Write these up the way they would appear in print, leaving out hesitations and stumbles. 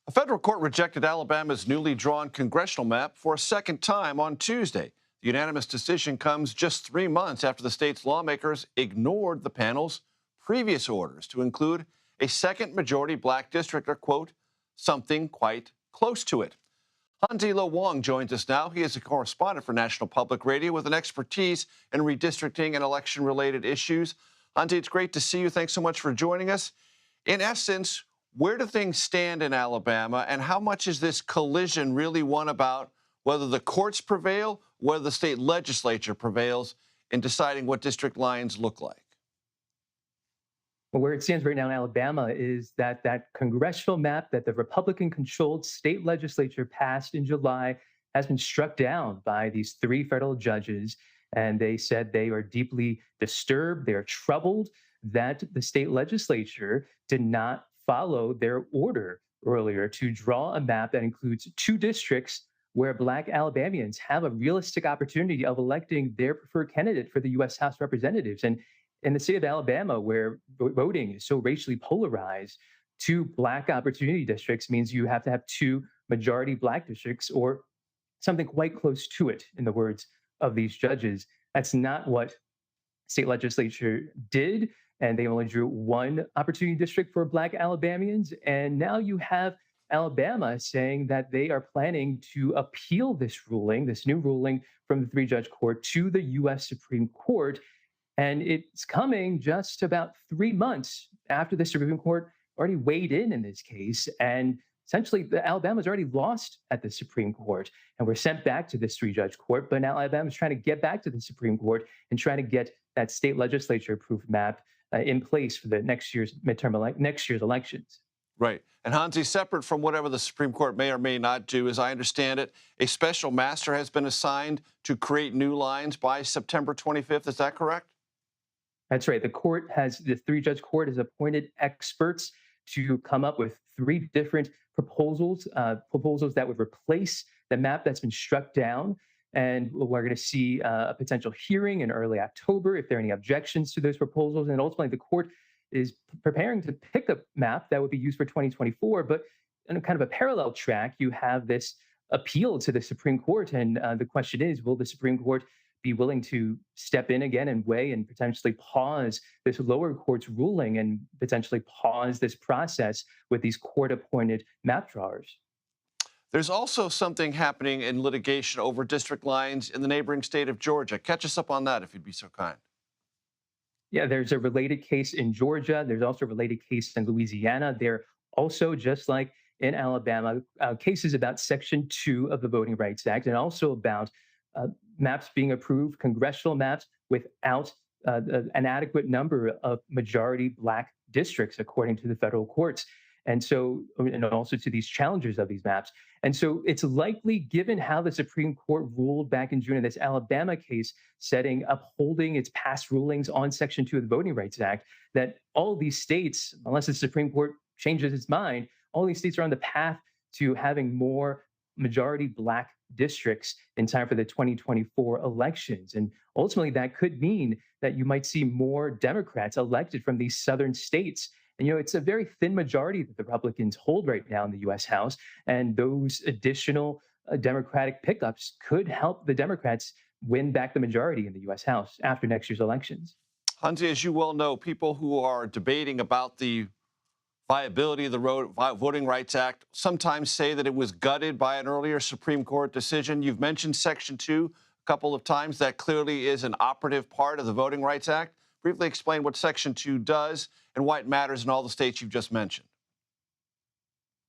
A federal court rejected Alabama's newly drawn congressional map for a second time on Tuesday. The unanimous decision comes just 3 months after the state's lawmakers ignored the panel's previous orders to include a second majority black district, or, quote, something quite close to it. Hansi Lo Wang joins us now. He is a correspondent for National Public Radio with an expertise in redistricting and election-related issues. Hansi, it's great to see you. Thanks so much for joining us. In essence, where do things stand in Alabama, and how much is this collision really one about whether the courts prevail, whether the state legislature prevails in deciding what district lines look like? Well, where it stands right now in Alabama is that congressional map that the Republican-controlled state legislature passed in July has been struck down by these three federal judges. And they said they are deeply disturbed, they are troubled that the state legislature did not follow their order earlier to draw a map that includes two districts where Black Alabamians have a realistic opportunity of electing their preferred candidate for the U.S. House of Representatives. And in the state of Alabama, where voting is so racially polarized, two Black opportunity districts means you have to have two majority Black districts or something quite close to it, in the words of these judges. That's not what state legislature did, and they only drew one opportunity district for Black Alabamians. And now you have Alabama saying that they are planning to appeal this ruling, this new ruling from the three-judge court, to the U.S. Supreme Court. And it's coming just about 3 months after the Supreme Court already weighed in this case. And essentially, Alabama's already lost at the Supreme Court and were sent back to this three-judge court. But now Alabama's trying to get back to the Supreme Court and trying to get that state legislature-approved map in place for the next year's elections. Right. And Hansi, separate from whatever the Supreme Court may or may not do, as I understand it, a special master has been assigned to create new lines by September 25th. Is that correct? That's right. The three-judge court has appointed experts to come up with three different proposals that would replace the map that's been struck down. And we're going to see a potential hearing in early October if there are any objections to those proposals. And ultimately, the court is preparing to pick a map that would be used for 2024. But in kind of a parallel track, you have this appeal to the Supreme Court. And the question is, will the Supreme Court be willing to step in again and weigh and potentially pause this lower court's ruling and potentially pause this process with these court-appointed map drawers? There's also something happening in litigation over district lines in the neighboring state of Georgia. Catch us up on that, if you'd be so kind. Yeah, there's a related case in Georgia. There's also a related case in Louisiana. They're also, just like in Alabama, cases about Section 2 of the Voting Rights Act, and also about maps being approved, congressional maps, without an adequate number of majority Black districts, according to the federal courts. And also to these challengers of these maps. And so it's likely, given how the Supreme Court ruled back in June in this Alabama case, upholding its past rulings on Section 2 of the Voting Rights Act, that all of these states, unless the Supreme Court changes its mind, all these states are on the path to having more majority Black districts in time for the 2024 elections. And ultimately, that could mean that you might see more Democrats elected from these southern states. And, it's a very thin majority that the Republicans hold right now in the U.S. House. And those additional Democratic pickups could help the Democrats win back the majority in the U.S. House after next year's elections. Hansi, as you well know, people who are debating about the viability of the Voting Rights Act sometimes say that it was gutted by an earlier Supreme Court decision. You've mentioned Section 2 a couple of times. That clearly is an operative part of the Voting Rights Act. Briefly explain what Section 2 does and why it matters in all the states you've just mentioned.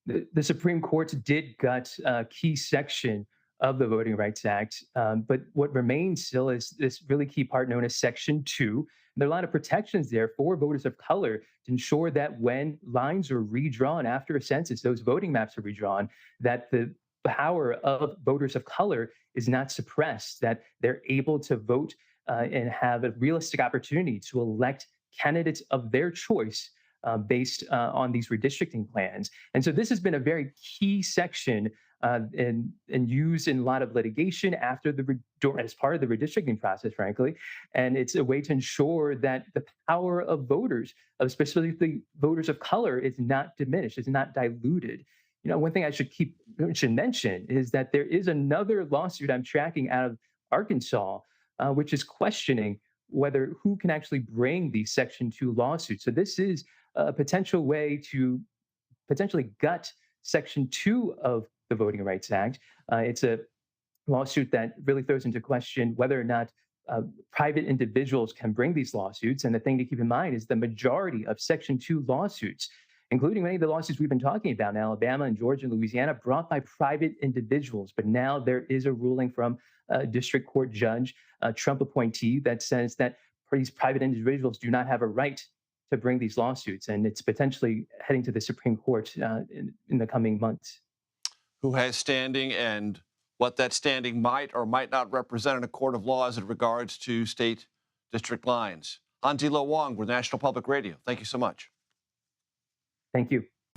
The Supreme Court did gut a key section of the Voting Rights Act, but what remains still is this really key part known as Section 2. And there are a lot of protections there for voters of color to ensure that when lines are redrawn after a census, those voting maps are redrawn, that the power of voters of color is not suppressed, that they're able to vote and have a realistic opportunity to elect candidates of their choice based on these redistricting plans. And so this has been a very key section and used in a lot of litigation as part of the redistricting process, frankly. And it's a way to ensure that the power of voters, of specifically voters of color, is not diminished, is not diluted. One thing should mention is that there is another lawsuit I'm tracking out of Arkansas, which is questioning whether who can actually bring these Section 2 lawsuits. So this is a potential way to potentially gut Section 2 of the Voting Rights Act. It's a lawsuit that really throws into question whether or not private individuals can bring these lawsuits. And the thing to keep in mind is the majority of Section 2 lawsuits, including many of the lawsuits we've been talking about in Alabama and Georgia and Louisiana, brought by private individuals. But now there is a ruling from a district court judge, a Trump appointee, that says that these private individuals do not have a right to bring these lawsuits. And it's potentially heading to the Supreme Court in the coming months. Who has standing and what that standing might or might not represent in a court of law as it regards to state district lines. Hansi Lo Wang with National Public Radio. Thank you so much. Thank you.